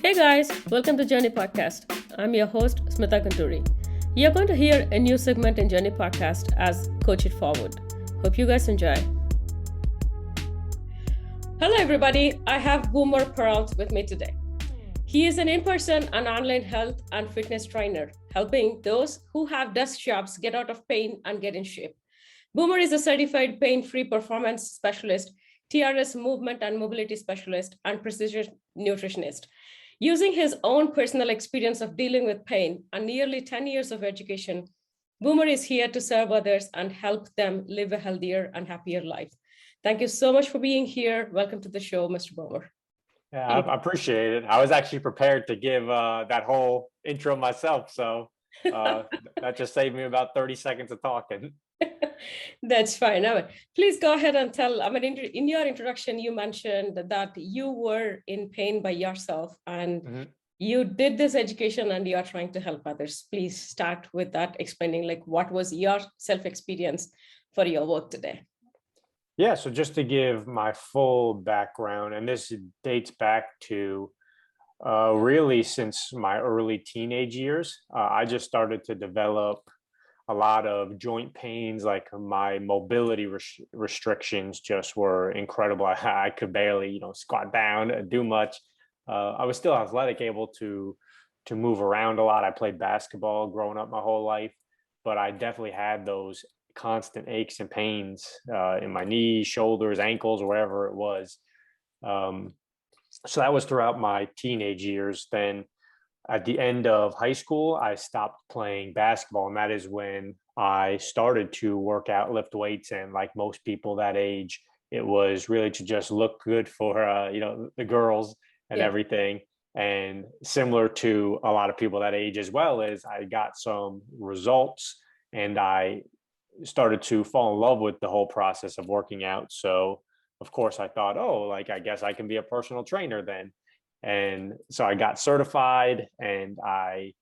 Hey guys, welcome to Journey Podcast. I'm your host, Smitha. You're going to hear a new segment in Journey Podcast as Coach It Forward. Hope you guys enjoy. Hello everybody, I have Boomer Perrault with me today. He is an in-person and online health and fitness trainer, helping those who have desk jobs get out of pain and get in shape. Boomer is a certified pain-free performance specialist, TRS Movement and Mobility Specialist, and Precision Nutritionist. Using his own personal experience of dealing with pain and nearly 10 years of education, Boomer is here to serve others and help them live a healthier and happier life. Thank you so much for being here. Welcome to the show, Mr. Boomer. Yeah, I appreciate it. I was actually prepared to give that whole intro myself. So that just saved me about 30 seconds of talking. That's fine. Please go ahead and tell. In your introduction, you mentioned that you were in pain by yourself and you did this education and you are trying to help others. Please start with that, explaining what was your self-experience for your work today. Yeah, so just to give my full background, and this dates back to really since my early teenage years, I just started to develop a lot of joint pains. Like my mobility restrictions just were incredible. I could barely, squat down, do much. I was still athletic, able to move around a lot. I played basketball growing up my whole life, but I definitely had those constant aches and pains in my knees, shoulders, ankles, wherever it was. So that was throughout my teenage years. Then at the end of high school, I stopped playing basketball. And that is when I started to work out, lift weights. And like most people that age, it was really to just look good for, the girls and everything. And similar to a lot of people that age as well, is I got some results and I started to fall in love with the whole process of working out. So of course I thought, I guess I can be a personal trainer then. And so I got certified and I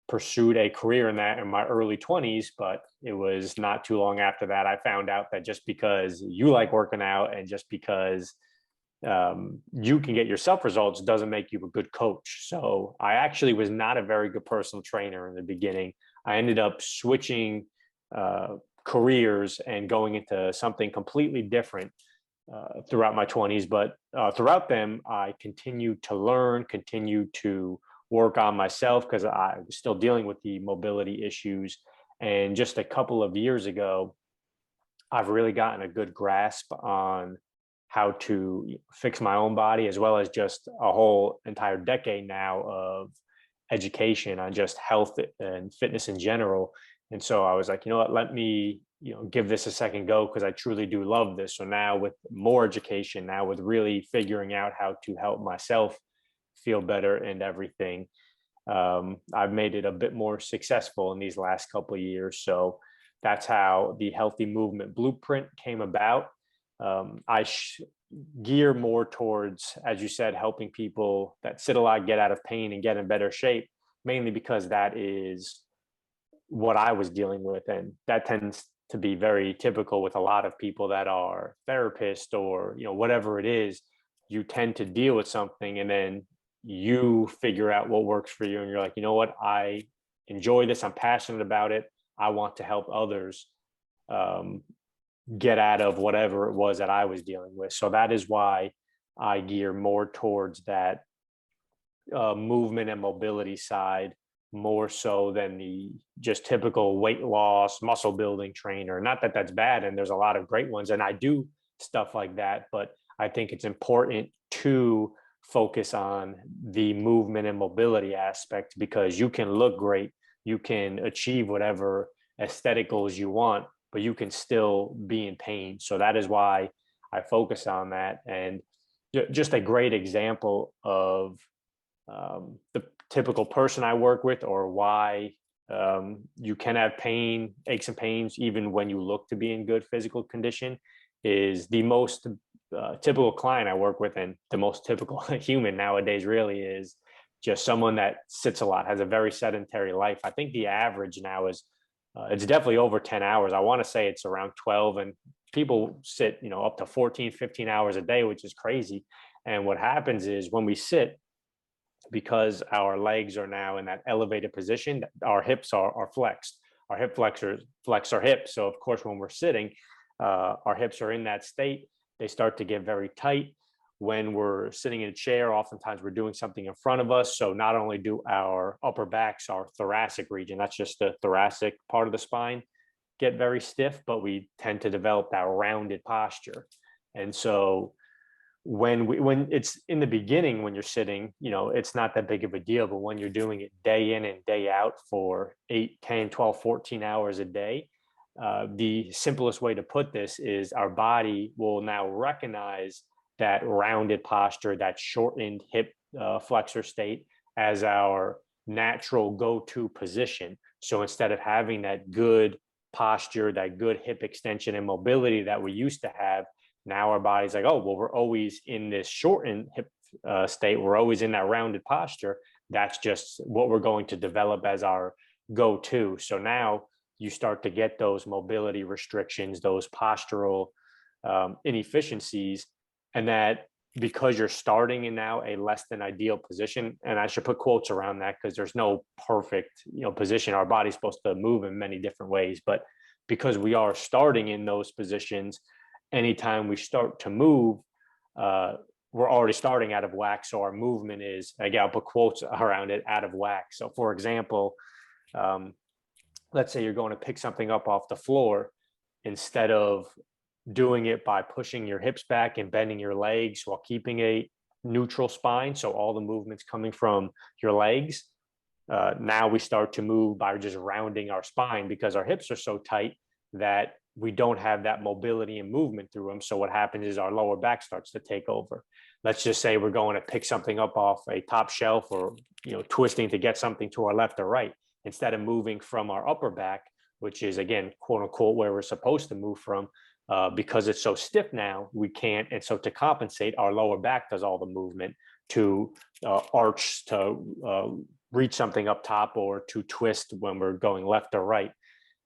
pursued a career in that in my early 20s. But it was not too long after that I found out that just because you like working out and just because you can get yourself results doesn't make you a good coach. So I actually was not a very good personal trainer in the beginning. I ended up switching careers and going into something completely different throughout my 20s. But throughout them, I continued to learn, continued to work on myself because I was still dealing with the mobility issues. And just a couple of years ago, I've really gotten a good grasp on how to fix my own body, as well as just a whole entire decade now of education on just health and fitness in general. And so I was like, you know what, let me, give this a second go because I truly do love this. So now with more education, now with really figuring out how to help myself feel better and everything, I've made it a bit more successful in these last couple of years. So that's how the Healthy Movement Blueprint came about. I gear more towards, as you said, helping people that sit a lot, get out of pain and get in better shape, mainly because that is what I was dealing with. And that tends to be very typical with a lot of people that are therapists or, whatever it is. You tend to deal with something and then you figure out what works for you. And you're like, you know what, I enjoy this. I'm passionate about it. I want to help others get out of whatever it was that I was dealing with. So that is why I gear more towards that movement and mobility side, more so than the just typical weight loss, muscle building trainer. Not that that's bad, and there's a lot of great ones, and I do stuff like that, but I think it's important to focus on the movement and mobility aspect because you can look great, you can achieve whatever aesthetic goals you want, but you can still be in pain. So that is why I focus on that. And just a great example of the typical person I work with, or why you can have pain, aches and pains, even when you look to be in good physical condition, is the most typical client I work with. And the most typical human nowadays really is just someone that sits a lot, has a very sedentary life. I think the average now is it's definitely over 10 hours. I want to say it's around 12, and people sit, up to 14, 15 hours a day, which is crazy. And what happens is when we sit, because our legs are now in that elevated position, our hips are flexed. Our hip flexors flex our hips. So of course, when we're sitting, our hips are in that state. They start to get very tight. When we're sitting in a chair, oftentimes we're doing something in front of us. So not only do our upper backs, our thoracic region, that's just the thoracic part of the spine, get very stiff, but we tend to develop that rounded posture. And so when it's in the beginning, when you're sitting, it's not that big of a deal, but when you're doing it day in and day out for 8, 10, 12, 14 hours a day, the simplest way to put this is our body will now recognize that rounded posture, that shortened hip flexor state as our natural go-to position. So instead of having that good posture, that good hip extension and mobility that we used to have, now our body's like, oh, well, we're always in this shortened hip state. We're always in that rounded posture. That's just what we're going to develop as our go-to. So now you start to get those mobility restrictions, those postural inefficiencies, and that because you're starting in now a less than ideal position, and I should put quotes around that because there's no perfect position. Our body's supposed to move in many different ways, but because we are starting in those positions, anytime we start to move, we're already starting out of whack. So our movement is, again, I'll put quotes around it, out of whack. So for example, let's say you're going to pick something up off the floor. Instead of doing it by pushing your hips back and bending your legs while keeping a neutral spine, so all the movement's coming from your legs, now we start to move by just rounding our spine because our hips are so tight that we don't have that mobility and movement through them. So what happens is our lower back starts to take over. Let's just say we're going to pick something up off a top shelf, or twisting to get something to our left or right. Instead of moving from our upper back, which is, again, quote unquote, where we're supposed to move from, because it's so stiff now, we can't. And so to compensate, our lower back does all the movement to arch, to reach something up top, or to twist when we're going left or right.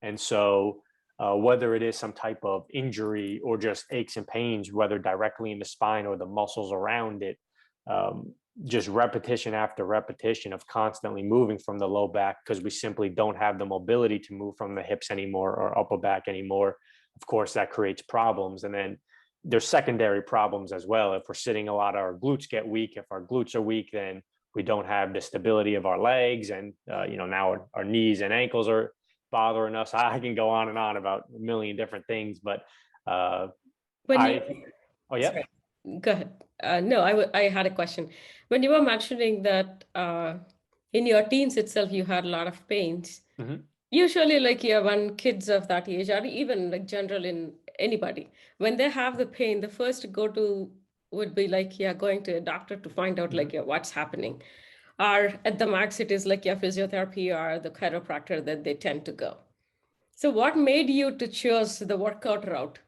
And so whether it is some type of injury or just aches and pains, whether directly in the spine or the muscles around it, just repetition after repetition of constantly moving from the low back, because we simply don't have the mobility to move from the hips anymore or upper back anymore. Of course, that creates problems. And then there's secondary problems as well. If we're sitting a lot, our glutes get weak. If our glutes are weak, then we don't have the stability of our legs. And, now our knees and ankles are bothering us. I can go on and on about a million different things, but oh yeah. Sorry. Go ahead. No, I had a question. When you were mentioning that in your teens itself, you had a lot of pains. Mm-hmm. Usually, when kids of that age, or even general in anybody, when they have the pain, the first go-to would be going to a doctor to find out what's happening. Or at the max, it is physiotherapy or the chiropractor that they tend to go. So what made you to choose the workout route?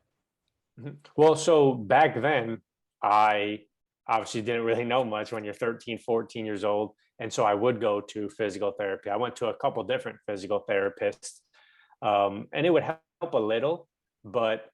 Well, so back then, I obviously didn't really know much when you're 13, 14 years old. And so I would go to physical therapy. I went to a couple different physical therapists, and it would help a little, but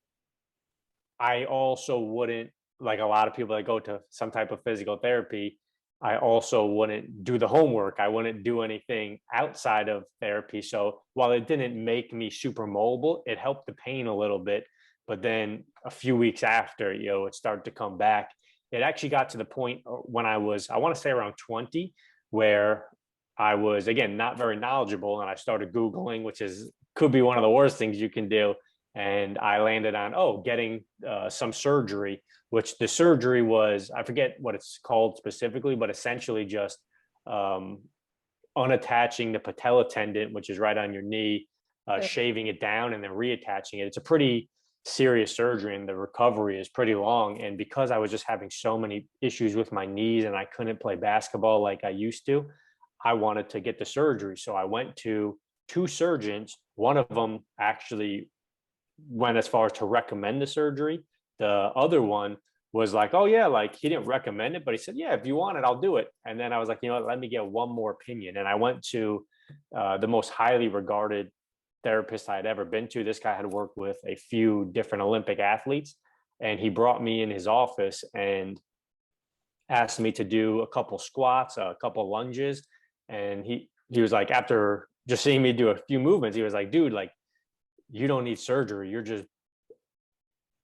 I also wouldn't, like a lot of people that go to some type of physical therapy, I also wouldn't do the homework. I wouldn't do anything outside of therapy. So while it didn't make me super mobile, it helped the pain a little bit. But then a few weeks after, it started to come back. It actually got to the point when I want to say around 20, where I was, again, not very knowledgeable. And I started Googling, which could be one of the worst things you can do. And I landed on, getting some surgery, which the surgery was, I forget what it's called specifically, but essentially just unattaching the patella tendon, which is right on your knee, shaving it down and then reattaching it. It's a pretty serious surgery and the recovery is pretty long. And because I was just having so many issues with my knees and I couldn't play basketball like I used to, I wanted to get the surgery. So I went to 2 surgeons. One of them actually went as far as to recommend the surgery. The other one was like, oh yeah, he didn't recommend it, but he said, yeah, if you want it, I'll do it. And then I was like, let me get one more opinion. And I went to the most highly regarded therapist I had ever been to. This guy had worked with a few different Olympic athletes, and he brought me in his office, and asked me to do a couple squats, a couple lunges. And he was like, after just seeing me do a few movements, he was like, dude, like, you don't need surgery. You're just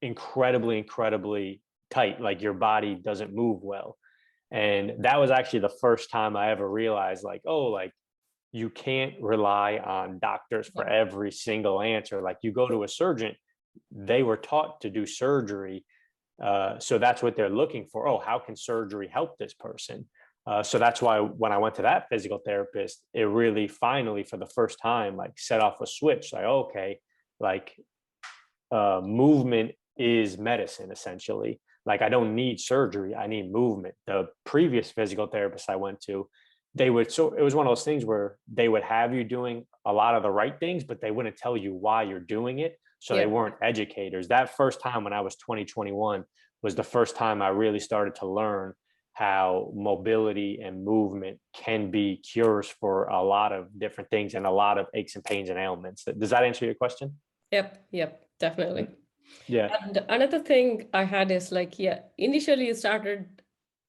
incredibly tight. Like your body doesn't move well. And that was actually the first time I ever realized, like, oh, like, you can't rely on doctors for every single answer. Like, you go to a surgeon, they were taught to do surgery. So that's what they're looking for. Oh, how can surgery help this person? So that's why when I went to that physical therapist, it really finally, for the first time, like set off a switch. Like, okay, like movement is medicine, essentially. Like, I don't need surgery, I need movement. The previous physical therapist I went to, they would, so it was one of those things where they would have you doing a lot of the right things, but they wouldn't tell you why you're doing it. So they Yeah. weren't educators. That first time when I was 2021 was the first time I really started to learn how mobility and movement can be cures for a lot of different things and a lot of aches and pains and ailments. Does that answer your question? Yep, definitely. Yeah. And another thing I had is like, yeah, initially you started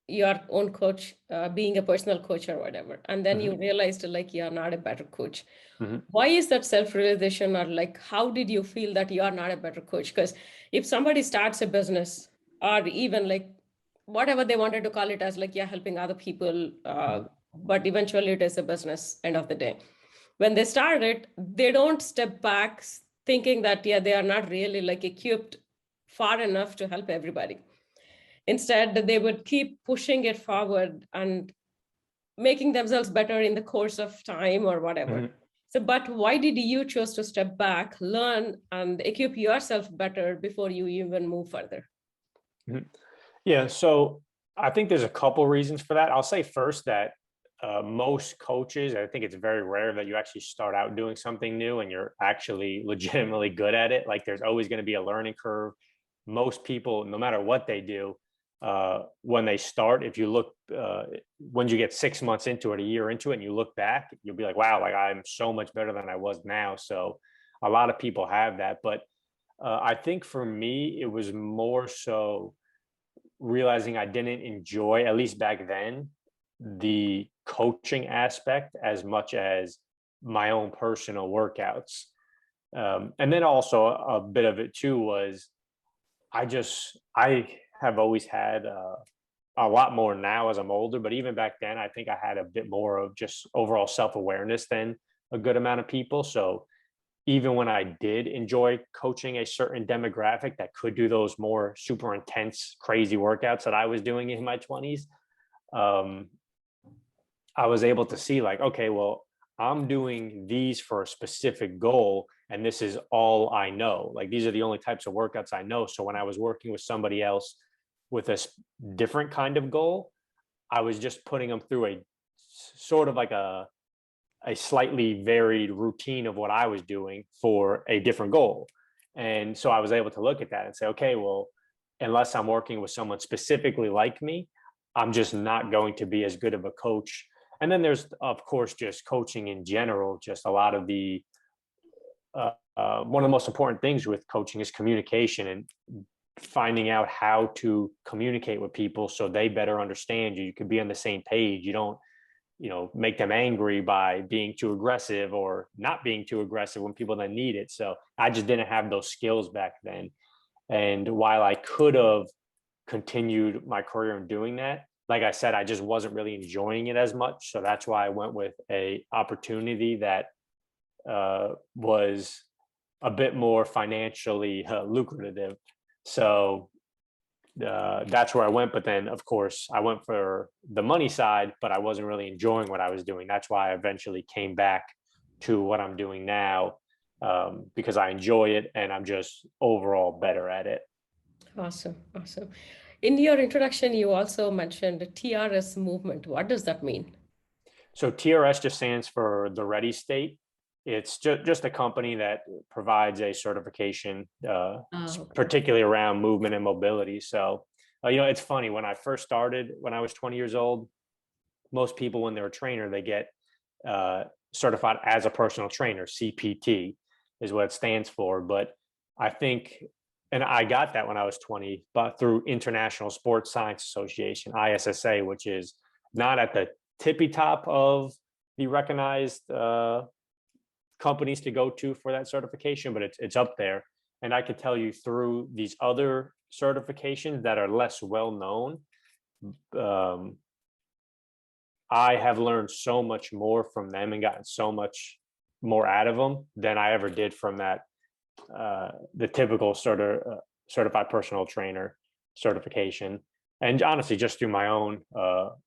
your own coach, being a personal coach or whatever, and then you Mm-hmm. realized like you're not a better coach. Mm-hmm. Why is that self-realization, or like how did you feel that you are not a better coach? Because if somebody starts a business, or even like whatever they wanted to call it as, like, yeah, helping other people, but eventually it is a business end of the day. When they start it, they don't step back thinking that, yeah, they are not really like equipped far enough to help everybody. Instead, they would keep pushing it forward and making themselves better in the course of time or whatever. Mm-hmm. So, but why did you choose to step back, learn, and equip yourself better before you even move further? Mm-hmm. Yeah, so I think there's a couple reasons for that. I'll say first that most coaches, I think it's very rare that you actually start out doing something new and you're actually legitimately good at it. Like, there's always going to be a learning curve. Most people, no matter what they do, when they start, if you look, when you get 6 months into it, a year into it, and you look back, you'll be like, wow, like, I'm so much better than I was now. So a lot of people have that. But I think for me, it was more so realizing I didn't enjoy, at least back then, the coaching aspect as much as my own personal workouts. And then also a bit of it too was I have always had a lot more now as I'm older, but even back then, I think I had a bit more of just overall self-awareness than a good amount of people. So even when I did enjoy coaching a certain demographic that could do those more super intense, crazy workouts that I was doing in my 20s, um, I was able to see, like, okay, well, I'm doing these for a specific goal, and this is all I know. Like, these are the only types of workouts I know. So when I was working with somebody else with a different kind of goal, I was just putting them through a sort of like a slightly varied routine of what I was doing for a different goal. And so I was able to look at that and say, okay, well, unless I'm working with someone specifically like me, I'm just not going to be as good of a coach. And then there's, of course, just coaching in general, just a lot of the, one of the most important things with coaching is communication and finding out how to communicate with people so they better understand you. You could be on the same page. You don't, make them angry by being too aggressive or not being too aggressive when people then need it. So I just didn't have those skills back then. And while I could have continued my career in doing that, like I said, I just wasn't really enjoying it as much. So that's why I went with a opportunity that was a bit more financially lucrative. So that's where I went. But then, of course, I went for the money side, but I wasn't really enjoying what I was doing. That's why I eventually came back to what I'm doing now, because I enjoy it and I'm just overall better at it. Awesome. In your introduction, you also mentioned TRS movement. What does that mean? So TRS just stands for the ready state. It's just a company that provides a certification, Okay. particularly around movement and mobility. So, it's funny, when I first started, when I was 20 years old, most people, when they're a trainer, they get certified as a personal trainer. CPT is what it stands for. But I think And I got that when I was 20, but through International Sports Science Association, ISSA, which is not at the tippy top of the recognized companies to go to for that certification, but it's up there. And I could tell you through these other certifications that are less well known, I have learned so much more from them and gotten so much more out of them than I ever did from that the typical sort of certified personal trainer certification. And honestly, just through my own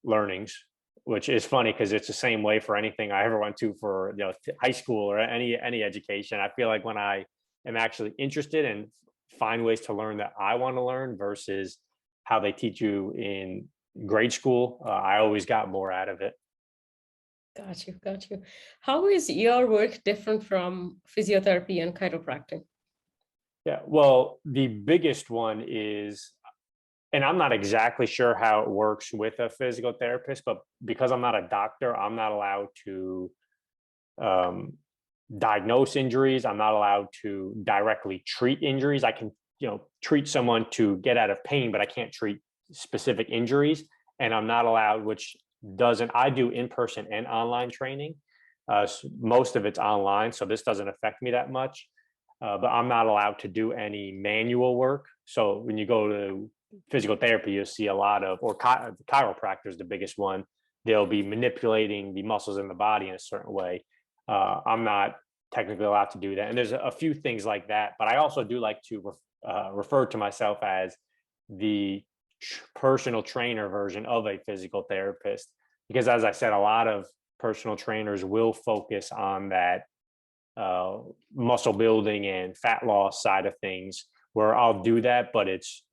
learnings, which is funny because it's the same way for anything I ever went to for high school or any education. I feel like when I am actually interested and find ways to learn that I want to learn versus how they teach you in grade school, I always got more out of it. Got you, got you. How is your work different from physiotherapy and chiropractic? Yeah, well, the biggest one is, and I'm not exactly sure how it works with a physical therapist, but because I'm not a doctor, I'm not allowed to um, diagnose injuries. I'm not allowed to directly treat injuries. I can, treat someone to get out of pain, but I can't treat specific injuries. And I'm not allowed, which doesn't, I do in-person and online training. Most of it's online, so this doesn't affect me that much. But I'm not allowed to do any manual work. So when you go to physical therapy, you'll see a lot of, or chiropractor is the biggest one. They'll be manipulating the muscles in the body in a certain way. I'm not technically allowed to do that. And there's a few things like that. But I also do like to refer to myself as the personal trainer version of a physical therapist. Because as I said, a lot of personal trainers will focus on that muscle building and fat loss side of things, where I'll do that, but it's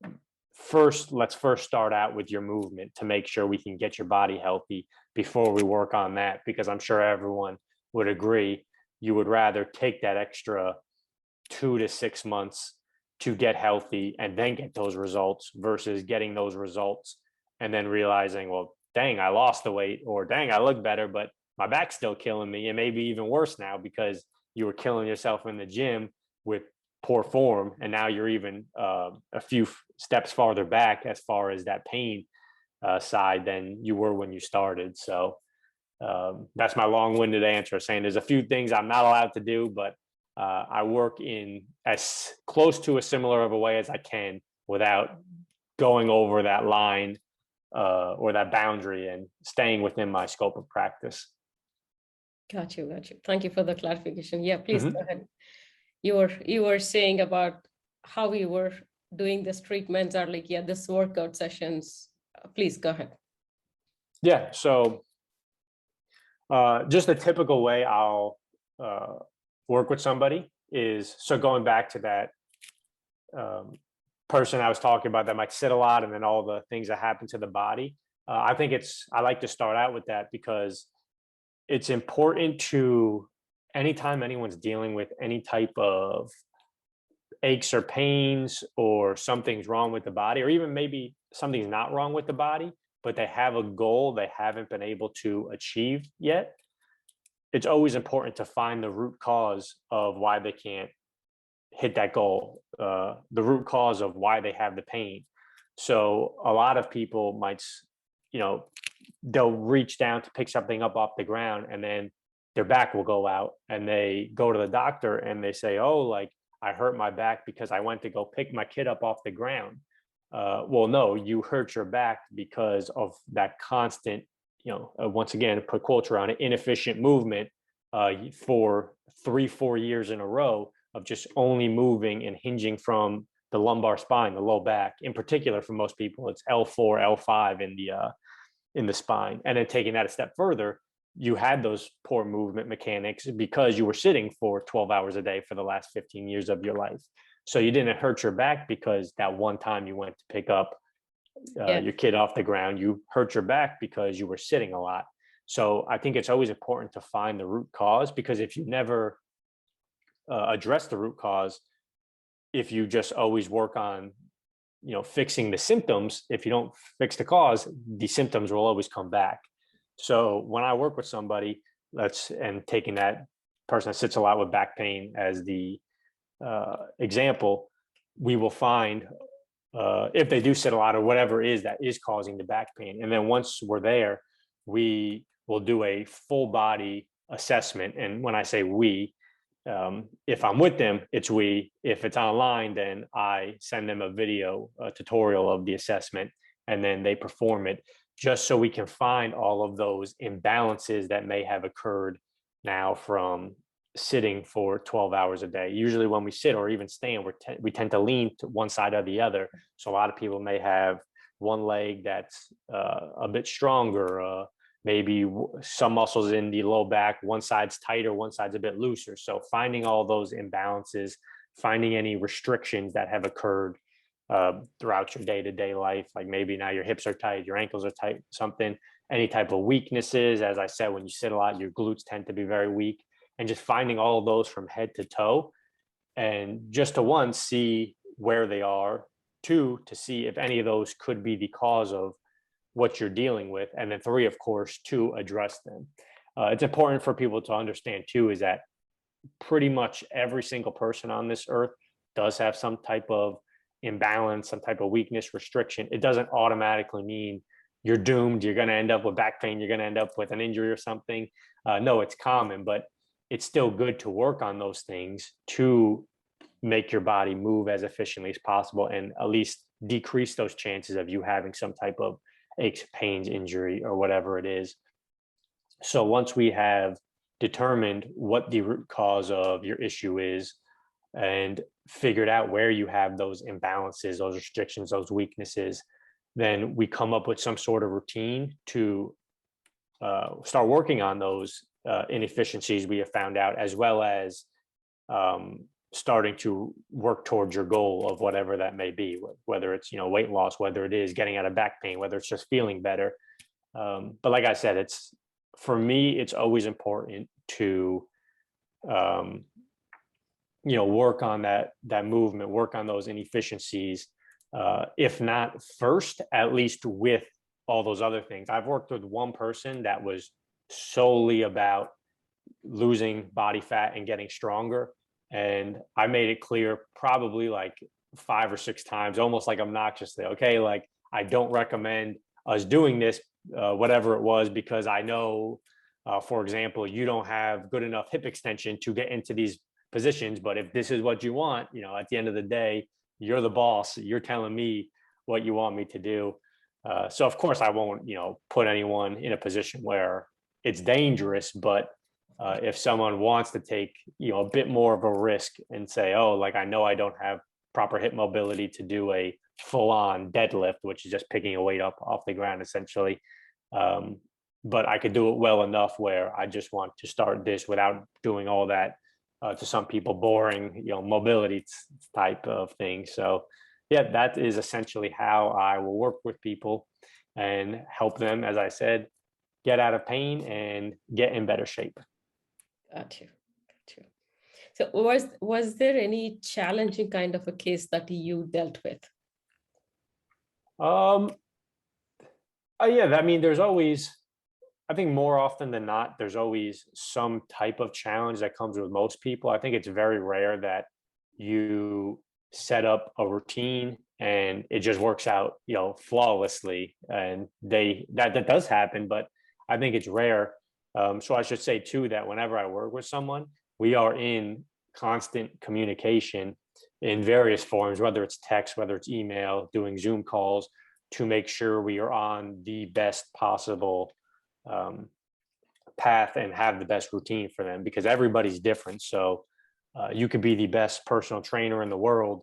let's first start out with your movement to make sure we can get your body healthy before we work on that, because I'm sure everyone would agree you would rather take that extra 2 to 6 months to get healthy and then get those results versus getting those results and then realizing, well, dang, I lost the weight, or dang, I look better, but my back's still killing me, and maybe even worse now because you were killing yourself in the gym with poor form, and now you're even a few steps farther back as far as that pain side than you were when you started. So that's my long-winded answer, saying there's a few things I'm not allowed to do, but I work in as close to a similar of a way as I can without going over that line or that boundary, and staying within my scope of practice. Got you, got you. Thank you for the clarification. Yeah, please Mm-hmm. go ahead. You were saying about how you were doing this treatments, or like, yeah, this workout sessions. Please go ahead. Yeah. So just a typical way I'll work with somebody is, so going back to that person I was talking about that might sit a lot, and then all the things that happen to the body. I like to start out with that because it's important to, anytime anyone's dealing with any type of aches or pains, or something's wrong with the body, or even maybe something's not wrong with the body, but they have a goal they haven't been able to achieve yet, it's always important to find the root cause of why they can't hit that goal, the root cause of why they have the pain. So a lot of people might, they'll reach down to pick something up off the ground, and then their back will go out, and they go to the doctor and they say, oh, like, I hurt my back because I went to go pick my kid up off the ground. Well, no, you hurt your back because of that constant, once again, put quotes around it, inefficient movement for 3-4 years in a row of just only moving and hinging from the lumbar spine, the low back. In particular, for most people, it's L4, L5 in the spine. And then taking that a step further, you had those poor movement mechanics because you were sitting for 12 hours a day for the last 15 years of your life. So you didn't hurt your back because that one time you went to pick up your kid off the ground. You hurt your back because you were sitting a lot. So I think it's always important to find the root cause, because if you never address the root cause, if you just always work on fixing the symptoms, if you don't fix the cause, the symptoms will always come back. So when I work with somebody, and taking that person that sits a lot with back pain as the example, we will find if they do sit a lot or whatever it is that is causing the back pain. And then once we're there, we will do a full body assessment. And when I say we, if I'm with them, it's we. If it's online, then I send them a video tutorial of the assessment, and then they perform it, just so we can find all of those imbalances that may have occurred now from sitting for 12 hours a day. Usually when we sit or even stand, we tend to lean to one side or the other. So a lot of people may have one leg that's a bit stronger, maybe some muscles in the low back, one side's tighter, one side's a bit looser. So finding all those imbalances, finding any restrictions that have occurred throughout your day-to-day life, like maybe now your hips are tight, your ankles are tight, something, any type of weaknesses. As I said, when you sit a lot, your glutes tend to be very weak, and just finding all of those from head to toe, and just to one, see where they are, two, to see if any of those could be the cause of what you're dealing with, and then three, of course, to address them. It's important for people to understand too, is that pretty much every single person on this earth does have some type of imbalance, some type of weakness, restriction. It doesn't automatically mean you're doomed, you're going to end up with back pain, you're going to end up with an injury or something. No, it's common, but it's still good to work on those things to make your body move as efficiently as possible, and at least decrease those chances of you having some type of aches, pains, injury, or whatever it is. So once we have determined what the root cause of your issue is and figured out where you have those imbalances, those restrictions, those weaknesses, then we come up with some sort of routine to start working on those inefficiencies we have found out, as well as starting to work towards your goal of whatever that may be, whether it's, weight loss, whether it is getting out of back pain, whether it's just feeling better. But like I said, for me, it's always important to, work on that movement, work on those inefficiencies. If not first, at least with all those other things. I've worked with one person that was solely about losing body fat and getting stronger. And I made it clear probably like 5 or 6 times, almost like obnoxiously, okay, like I don't recommend us doing this, whatever it was, because I know, for example, you don't have good enough hip extension to get into these positions. But if this is what you want, at the end of the day, you're the boss. You're telling me what you want me to do. So of course I won't, put anyone in a position where it's dangerous, but if someone wants to take, a bit more of a risk and say, oh, like I know I don't have proper hip mobility to do a full-on deadlift, which is just picking a weight up off the ground essentially. But I could do it well enough where I just want to start this without doing all that, to some people, boring, mobility type of thing. So yeah, that is essentially how I will work with people and help them, as I said, get out of pain and get in better shape. Got you. So was there any challenging kind of a case that you dealt with? Yeah, I mean, there's always, I think more often than not, there's always some type of challenge that comes with most people. I think it's very rare that you set up a routine and it just works out, flawlessly. And that does happen, but I think it's rare. So I should say too, that whenever I work with someone, we are in constant communication in various forms, whether it's text, whether it's email, doing Zoom calls, to make sure we are on the best possible path and have the best routine for them, because everybody's different. So you could be the best personal trainer in the world,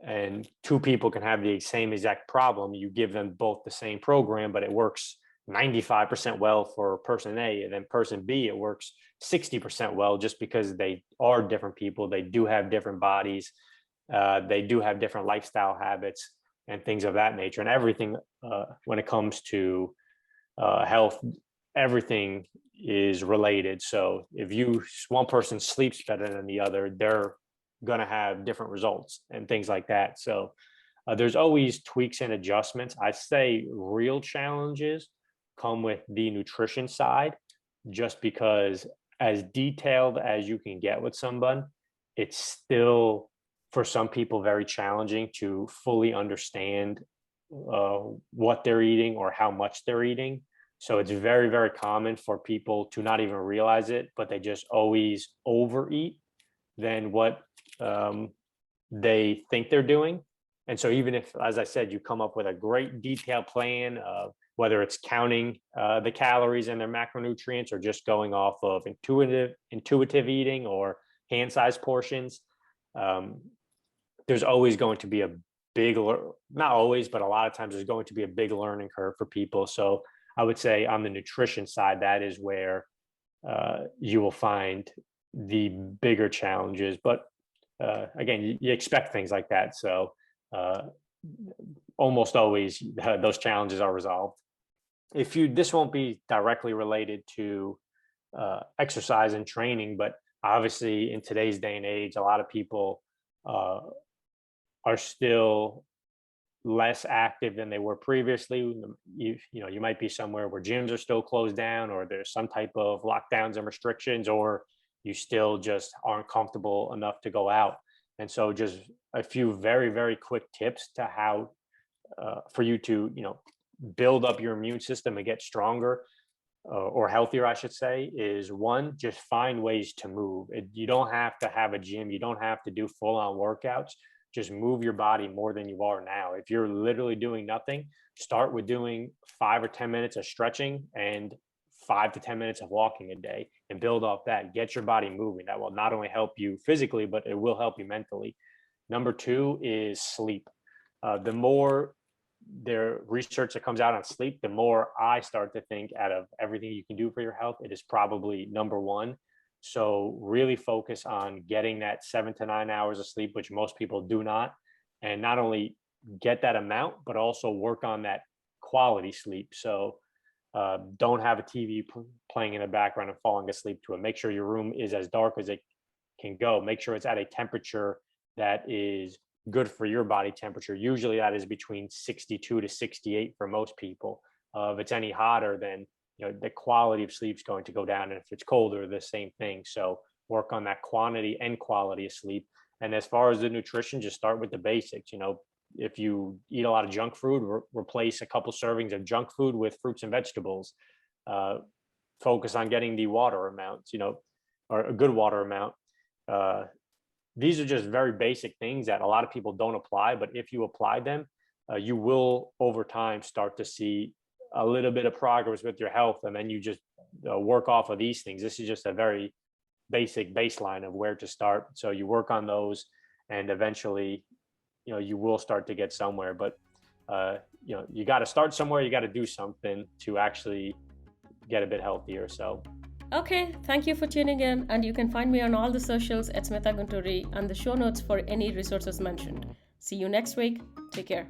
and 2 people can have the same exact problem. You give them both the same program, but it works 95% well for person A, and then person B, it works 60% well, just because they are different people. They do have different bodies. They do have different lifestyle habits and things of that nature. And everything, when it comes to health, everything is related. So if one person sleeps better than the other, they're going to have different results and things like that. So there's always tweaks and adjustments. I say real challenges come with the nutrition side, just because as detailed as you can get with someone, it's still for some people very challenging to fully understand what they're eating or how much they're eating. So it's very, very common for people to not even realize it, but they just always overeat than what they think they're doing. And so even if, as I said, you come up with a great detailed plan of whether it's counting the calories and their macronutrients or just going off of intuitive eating or hand-sized portions, there's always going to be a big, not always, but a lot of times there's going to be a big learning curve for people. So I would say on the nutrition side, that is where you will find the bigger challenges. But again, you expect things like that. So almost always those challenges are resolved. This won't be directly related to exercise and training, but obviously in today's day and age, a lot of people are still less active than they were previously. You might be somewhere where gyms are still closed down, or there's some type of lockdowns and restrictions, or you still just aren't comfortable enough to go out. And so just a few very, very quick tips to how for you to, build up your immune system and get stronger or healthier, I should say, is one, just find ways to move. You don't have to have a gym. You don't have to do full-on workouts. Just move your body more than you are now. If you're literally doing nothing, start with doing 5 or 10 minutes of stretching and 5 to 10 minutes of walking a day, and build off that. Get your body moving. That will not only help you physically, but it will help you mentally. Number 2 is sleep. The more there research that comes out on sleep, the more I start to think out of everything you can do for your health, it is probably number 1. So really focus on getting that 7 to 9 hours of sleep, which most people do not. And not only get that amount, but also work on that quality sleep. So don't have a TV playing in the background and falling asleep to it. Make sure your room is as dark as it can go. Make sure it's at a temperature that is good for your body temperature. Usually that is between 62 to 68 for most people. If it's any hotter, then the quality of sleep is going to go down. And if it's colder, the same thing. So work on that quantity and quality of sleep. And as far as the nutrition, just start with the basics. If you eat a lot of junk food, replace a couple servings of junk food with fruits and vegetables. Focus on getting the water amounts, or a good water amount. These are just very basic things that a lot of people don't apply, but if you apply them, you will over time start to see a little bit of progress with your health. And then you just work off of these things. This is just a very basic baseline of where to start. So you work on those, and eventually, you will start to get somewhere. But you got to start somewhere. You got to do something to actually get a bit healthier. So. Okay, thank you for tuning in, and you can find me on all the socials at Smitha and the show notes for any resources mentioned. See you next week. Take care.